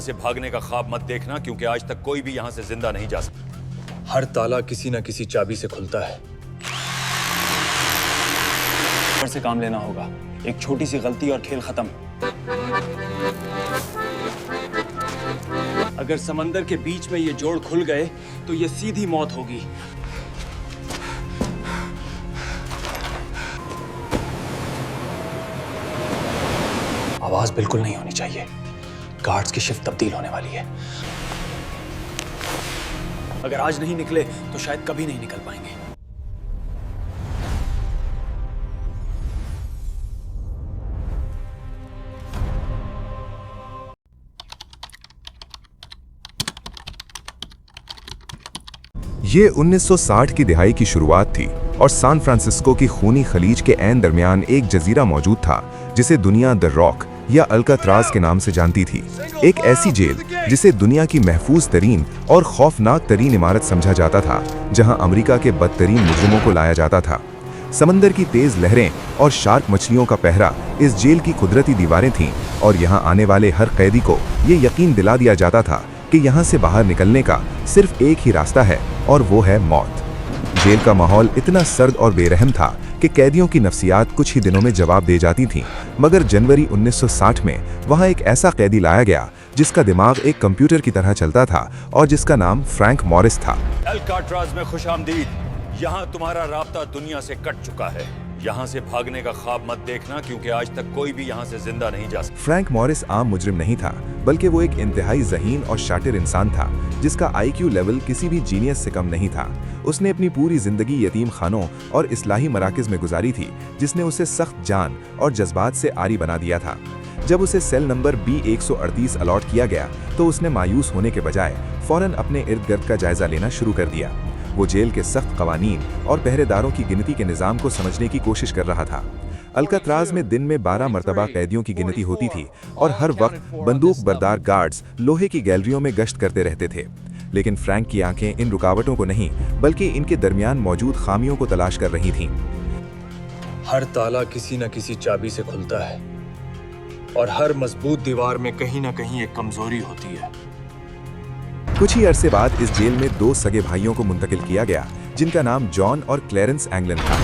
से भागने का ख्वाब मत देखना, क्योंकि आज तक कोई भी यहाँ से जिंदा नहीं जा सकता। हर ताला किसी न किसी चाबी से खुलता है। से काम लेना होगा। एक छोटी सी गलती और खेल खत्म। अगर समंदर के बीच में ये जोड़ खुल गए तो ये सीधी मौत होगी। आवाज बिल्कुल नहीं होनी चाहिए। गार्ड्स की शिफ्ट तब्दील होने वाली है। अगर आज नहीं निकले तो शायद कभी नहीं निकल पाएंगे। ये 1960 की दिहाई की शुरुआत थी और सैन फ्रांसिस्को की खूनी खलीज के ऐन दरमियान एक जजीरा मौजूद था जिसे दुनिया द रॉक या अल्कात्राज के नाम से जानती थी। एक ऐसी जेल जिसे दुनिया की महफूज तरीन और खौफनाक तरीन इमारत समझा जाता था, जहां अमेरिका के बदतरीन मुजरिमों को लाया जाता था। समंदर की तेज लहरें और शार्क मछलियों का पहरा इस जेल की कुदरती दीवारें थीं और यहां आने वाले हर कैदी को ये यकीन दिला दिया जाता था कि यहाँ से बाहर निकलने का सिर्फ एक ही रास्ता है और वो है मौत। जेल का माहौल इतना सर्द और बेरहम था कि कैदियों की नफ्सियात कुछ ही दिनों में जवाब दे जाती थीं। मगर जनवरी 1960 में वहाँ एक ऐसा कैदी लाया गया जिसका दिमाग एक कंप्यूटर की तरह चलता था और जिसका नाम फ्रैंक मॉरिस था। अल्काट्राज में खुशामदीद। यहाँ तुम्हारा राब्ता दुनिया से कट चुका है। यहाँ से भागने का ख्वाब मत देखना, क्योंकि आज तक कोई भी यहाँ से जिंदा नहीं जा सकता। फ्रैंक मॉरिस आम मुजरिम नहीं था, बल्कि वो एक इंतहाई ज़हीन और शातिर इंसान था जिसका IQ लेवल किसी भी जीनियस से कम नहीं था। उसने अपनी पूरी जिंदगी यतीम खानों और इस्लाही मराकज़ में गुजारी थी, जिसने उसे सख्त जान और जज्बात से आरी बना दिया था। जब उसे सेल नंबर B138 अलॉट किया गया तो उसने मायूस होने के बजाय फौरन अपने इर्द गिर्द का जायजा लेना शुरू कर दिया। वो जेल के सख्त कवानीन और पहरेदारों की गिनती के निज़ाम को समझने की कोशिश कर रहा था। अल्कात्राज में दिन में 12 मरतबा कैदियों की गिनती होती थी और हर वक्त बंदूक बरदार गार्ड्स लोहे की गैलरियों में गश्त करते रहते थे। लेकिन फ्रैंक की आंखें इन रुकावटों को नहीं, बल्कि इनके दरमियान मौजूद खामियों को तलाश कर रही थीं। हर ताला किसी न किसी चाबी से खुलता है और हर मजबूत दीवार में कहीं ना कहीं एक कमजोरी होती है। कुछ ही अरसे बाद इस जेल में 2 सगे भाइयों को मुंतकिल किया गया, जिनका नाम जॉन और क्लेरेंस एंगलन था।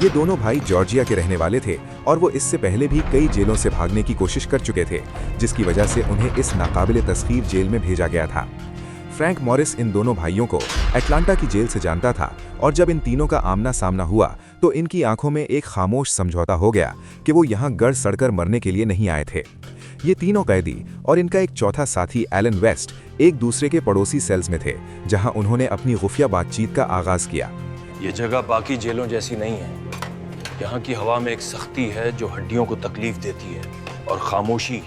ये दोनों भाई जॉर्जिया के रहने वाले थे और वो इससे पहले भी कई जेलों से भागने की कोशिश कर चुके थे, जिसकी वजह से उन्हें इस नाकाबिले तस्खीर जेल में भेजा गया था। फ्रैंक मॉरिस इन दोनों भाइयों को अटलांटा की जेल से जानता था और जब इन तीनों का आमना सामना हुआ तो इनकी आंखों में एक खामोश समझौता हो गया कि वो यहाँ गड़ सड़कर मरने के लिए नहीं आए थे। ये तीनों कैदी और इनका एक चौथा साथी एलन वेस्ट एक दूसरे के पड़ोसी सेल्स में थे, जहां उन्होंने अपनी खुफिया बातचीत का आगाज किया। ये जगह बाकी जेलों जैसी नहीं है। यहाँ की हवा में एक सख्ती है जो हड्डियों को तकलीफ देती है, और खामोशी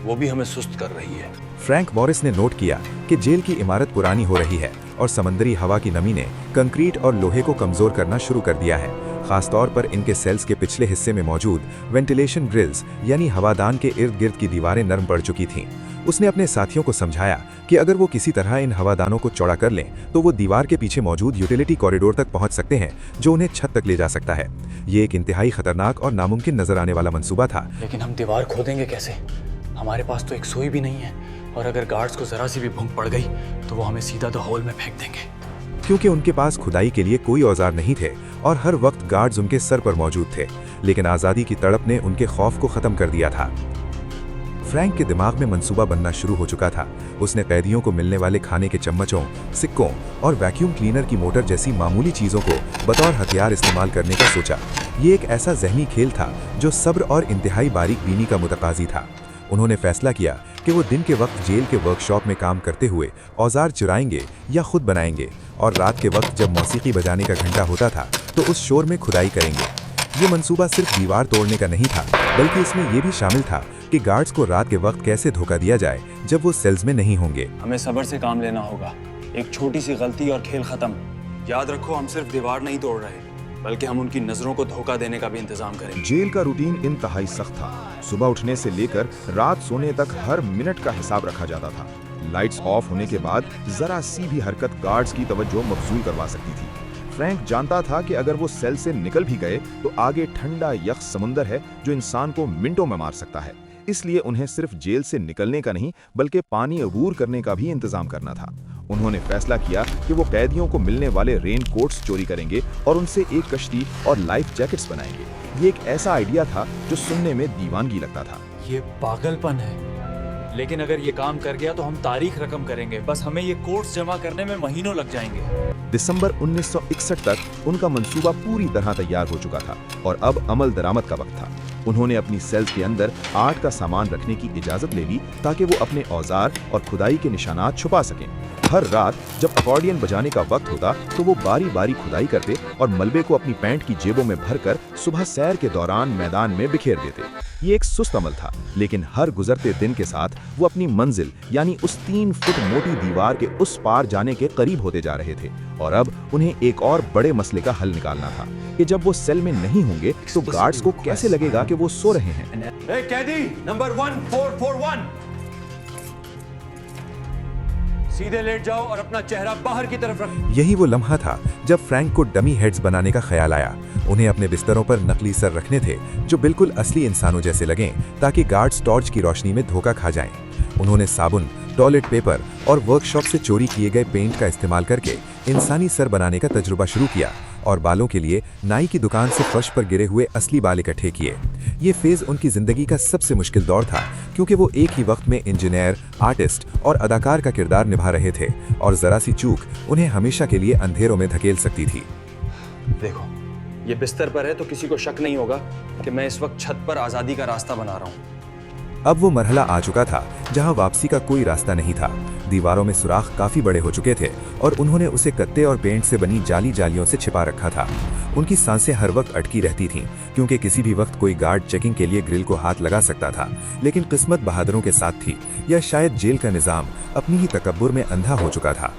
वो भी हमें सुस्त कर रही है। फ्रैंक मॉरिस ने नोट किया कि जेल की इमारत पुरानी हो रही है और समंदरी हवा की नमी ने कंक्रीट और लोहे को कमजोर करना शुरू कर दिया है। खासतौर पर इनके सेल्स के पिछले हिस्से में मौजूद वेंटिलेशन ग्रिल्स यानी हवादान के इर्द गिर्द की दीवारें नरम पड़ चुकी थीं। उसने अपने साथियों को समझाया कि अगर वो किसी तरह इन हवादानों को चौड़ा कर लें तो वो दीवार के पीछे मौजूद यूटिलिटी कॉरिडोर तक पहुंच सकते हैं, जो उन्हें छत तक ले जा सकता है। ये एक इंतहाई खतरनाक और नामुमकिन नजर आने वाला मंसूबा था। लेकिन हम दीवार खोदेंगे कैसे? हमारे पास तो एक सुई भी नहीं है, और अगर गार्ड्स को जरा सी भी भूख पड़ गई तो वो हमें सीधा द होल में फेंक देंगे। क्योंकि उनके पास खुदाई के लिए कोई औजार नहीं थे और हर वक्त गार्ड्स उनके सर पर मौजूद थे, लेकिन आज़ादी की तड़प ने उनके खौफ को ख़त्म कर दिया था। फ्रैंक के दिमाग में मंसूबा बनना शुरू हो चुका था। उसने कैदियों को मिलने वाले खाने के चम्मचों, सिक्कों और वैक्यूम क्लीनर की मोटर जैसी मामूली चीज़ों को बतौर हथियार इस्तेमाल करने का सोचा। ये एक ऐसा जहनी खेल था जो सब्र और इंतहाई बारीक बीनी का मुतकाजी था। उन्होंने फैसला किया कि वो दिन के वक्त जेल के वर्कशॉप में काम करते हुए औजार चुराएंगे या खुद बनाएंगे, और रात के वक्त जब मौसीकी बजाने का घंटा होता था तो उस शोर में खुदाई करेंगे। ये मंसूबा सिर्फ दीवार तोड़ने का नहीं था, बल्कि इसमें ये भी शामिल था कि गार्ड्स को रात के वक्त कैसे धोखा दिया जाए जब वो सेल्स में नहीं होंगे। हमें सब्र से काम लेना होगा। एक छोटी सी गलती और खेल खत्म। याद रखो, हम सिर्फ दीवार नहीं तोड़ रहे, बल्कि हम उनकी नजरों को धोखा देने का भी इंतजाम करेंगे। जेल का रूटीन इंतहाई सख्त था। सुबह उठने से लेकर रात सोने तक हर मिनट का हिसाब रखा जाता था। लाइट्स ऑफ होने के बाद जरा सी भी हरकत गार्ड्स की तवज्जो मबजूल करवा सकती थी। फ्रैंक जानता था कि अगर वो सेल से निकल भी गए तो आगे ठंडा यख समुंदर है जो इंसान को मिनटों में मार सकता है। इसलिए उन्हें सिर्फ जेल से निकलने का नहीं बल्कि पानी अबूर करने का भी इंतजाम करना था। उन्होंने फैसला किया कि वो कैदियों को मिलने वाले रेन कोट्स चोरी करेंगे और उनसे एक कश्ती और लाइफ जैकेट्स बनाएंगे। ये एक ऐसा आइडिया था जो सुनने में दीवानगी लगता था। ये पागलपन है, लेकिन अगर ये काम कर गया तो हम तारीख रकम करेंगे। बस हमें ये कोट्स जमा करने में महीनों लग जाएंगे। दिसंबर 1961 तक उनका मंसूबा पूरी तरह तैयार हो चुका था और अब अमल दरामद का वक्त था। उन्होंने अपनी सेल्स के अंदर आर्ट का सामान रखने की इजाजत ले ली ताकि वो अपने औजार और खुदाई के निशानात छुपा सकें। हर रात जब अकॉर्डियन बजाने का वक्त होता तो वो बारी बारी खुदाई करते और मलबे को अपनी पैंट की जेबों में भरकर सुबह सैर के दौरान मैदान में बिखेर देते। ये एक सुस्त अमल था, लेकिन हर गुजरते दिन के साथ वो अपनी मंजिल यानी उस 3 फुट मोटी दीवार के उस पार जाने के करीब होते जा रहे थे। और अब उन्हें एक और बड़े मसले का हल निकालना था कि जब वो सेल में नहीं होंगे तो गार्ड्स को कैसे लगेगा कि वो सो रहे हैं। कैदी नंबर 1441, सीधे लेट जाओ और अपना चेहरा बाहर की तरफ रखो। यही वो लम्हा था जब फ्रैंक को डमी हेड्स बनाने का ख्याल आया। उन्हें अपने बिस्तरों पर नकली सर रखने थे जो बिल्कुल असली इंसानों जैसे लगें ताकि गार्ड्स टॉर्च की रोशनी में धोखा खा जाएं। उन्होंने साबुन, टॉयलेट पेपर और वर्कशॉप से चोरी किए गए पेंट का इस्तेमाल करके इंसानी सर बनाने का तजुर्बा शुरू किया और बालों के लिए नाई की दुकान से फर्श पर गिरे हुए असली बाल इकट्ठे किए। ये फेज उनकी जिंदगी का सबसे मुश्किल दौर था क्योंकि वो एक ही वक्त में इंजीनियर, आर्टिस्ट और अदाकार का किरदार निभा रहे थे और जरा सी चूक उन्हें हमेशा के लिए अंधेरों में धकेल सकती थी। देखो, ये बिस्तर पर है तो किसी को शक नहीं होगा कि मैं इस वक्त छत पर आजादी का रास्ता बना रहा हूँ। अब वो मरहला आ चुका था जहां वापसी का कोई रास्ता नहीं था। दीवारों में सुराख काफी बड़े हो चुके थे और उन्होंने उसे कत्ते और पेंट से बनी जालियों से छिपा रखा था। उनकी सांसें हर वक्त अटकी रहती थीं क्योंकि किसी भी वक्त कोई गार्ड चेकिंग के लिए ग्रिल को हाथ लगा सकता था। लेकिन किस्मत बहादुरों के साथ थी या शायद जेल का निजाम अपनी ही तकब्बुर में अंधा हो चुका था।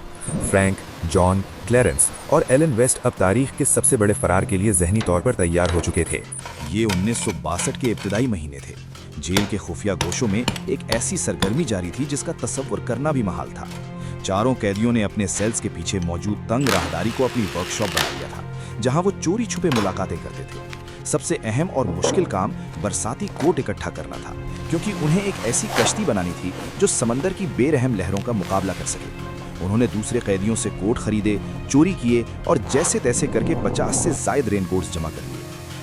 फ्रैंक, जॉन, क्लैरेंस और एलन वेस्ट अब तारीख के सबसे बड़े फरार के लिए जहनी तौर पर तैयार हो चुके थे। ये 1962 के इब्तिदाई महीने थे। जेल के खुफिया गोशों में एक ऐसी सरगर्मी जारी थी जिसका तसव्वुर करना भी महाल था। चारों कैदियों ने अपने सेल्स के पीछे मौजूद तंग राहदारी को अपनी वर्कशॉप बना लिया था जहां वो चोरी छुपे मुलाकातें करते थे। सबसे अहम और मुश्किल काम बरसाती कोट इकट्ठा करना था क्योंकि उन्हें एक ऐसी कश्ती बनानी थी जो समंदर की बेरहम लहरों का मुकाबला कर सके। उन्होंने दूसरे कैदियों से कोट खरीदे, चोरी किए और जैसे तैसे करके 50 से ज्यादा रेनकोट्स जमा कर लिए।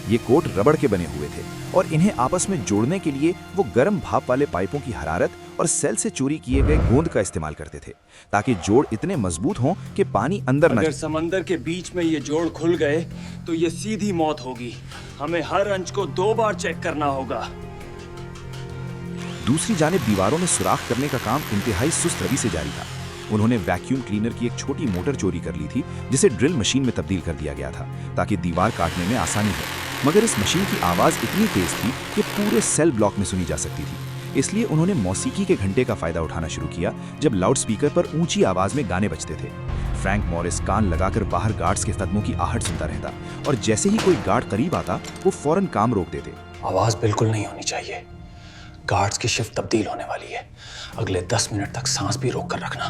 ये कोट रबड़ के बने हुए थे और इन्हें आपस में जोड़ने के लिए वो गर्म भाप वाले पाइपों की हरारत और सेल से चोरी किए गए गोंद का इस्तेमाल करते थे ताकि जोड़ इतने मजबूत हों कि पानी अंदर न अगर समंदर के बीच में ये जोड़ खुल गए तो ये सीधी मौत होगी। हमें हर अंच को 2 बार चेक करना होगा। दूसरी जानिब दीवारों में सुराख करने का काम इंतहाई सुस्त रवि से जारी था। उन्होंने वैक्यूम क्लीनर की एक छोटी मोटर चोरी कर ली थी जिसे ड्रिल मशीन में तब्दील कर दिया गया था ताकि दीवार काटने में आसानी हो। मगर इस मशीन की आवाज इतनी तेज थी कि पूरे सेल ब्लॉक में सुनी जा सकती थी। इसलिए उन्होंने मौसीकी के घंटे का फायदा उठाना शुरू किया जब लाउडस्पीकर पर ऊंची आवाज में गाने बजते थे। फ्रैंक मॉरिस कान लगाकर बाहर गार्ड्स के कदमों की आहट सुनता रहता और जैसे ही कोई गार्ड करीब आता वो फौरन काम रोक देते। आवाज बिल्कुल नहीं होनी चाहिए। गार्ड्स की शिफ्ट तब्दील होने वाली है। अगले 10 मिनट तक सांस भी रोक कर रखना।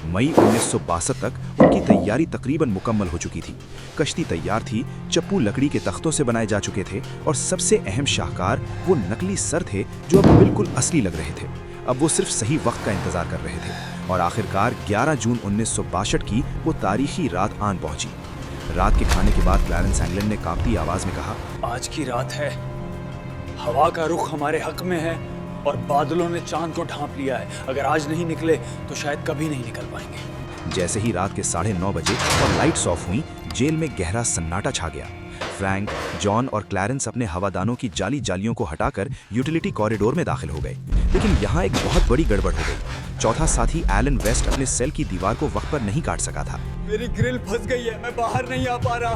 मई 1962 तक उनकी तैयारी तकरीबन मुकम्मल हो चुकी थी। कश्ती तैयार थी, चप्पू लकड़ी के तख्तों से बनाए जा चुके थे और सबसे अहम शाहकार वो नकली सर थे जो अब बिल्कुल असली लग रहे थे। अब वो सिर्फ सही वक्त का इंतजार कर रहे थे और आखिरकार 11 जून 1962 की वो तारीखी रात आन पहुंची। रात के खाने के बाद क्लैरेंस एंगलन ने कांपती आवाज में कहा, आज की रात है। हवा का रुख हमारे हक में है और बादलों ने चांद को ढांप लिया है। अगर आज नहीं निकले तो शायद कभी नहीं निकल पाएंगे। जैसे ही रात के 9:30 बजे और लाइट्स ऑफ हुई, जेल में गहरा सन्नाटा छा गया। फ्रैंक, जॉन और क्लैरेंस अपने हवादानों की जालियों को हटाकर यूटिलिटी कॉरिडोर में दाखिल हो गए। लेकिन यहाँ एक बहुत बड़ी गड़बड़ हो गई। चौथा साथी एलन वेस्ट अपने सेल की दीवार को वक्त पर नहीं काट सका था। मेरी ग्रिल फंस गई है, मैं बाहर नहीं आ पा रहा।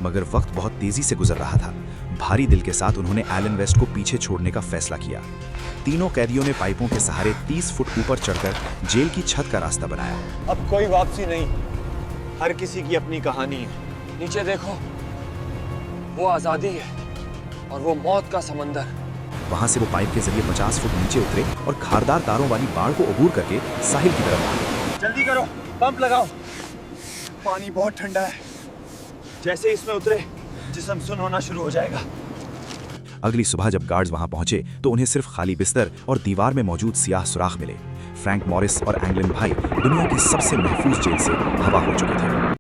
मगर वक्त बहुत तेजी से गुजर रहा था। भारी दिल के साथ उन्होंने एलन वेस्ट को पीछे छोड़ने का फैसला किया। तीनों कैदियों ने पाइपों के सहारे 30 फुट ऊपर चढ़कर जेल की छत का रास्ता बनाया। अब कोई वापसी नहीं, हर किसी की अपनी कहानी है। नीचे देखो, वो आजादी है और वो मौत का समंदर। वहां से वो पाइप के जरिए 50 फुट नीचे उतरे और खारदार तारों वाली बाढ़ को अबूर करके साहिल की तरफ भागे। जल्दी करो, पंप लगाओ। पानी बहुत ठंडा है। जैसे इसमें उतरे जिस्म सुन होना शुरू हो जाएगा। अगली सुबह जब गार्ड्स वहां पहुंचे तो उन्हें सिर्फ खाली बिस्तर और दीवार में मौजूद सियाह सुराख मिले। फ्रैंक मॉरिस और एंगलिन भाई दुनिया की सबसे महफूज जेल से हवा हो चुके थे।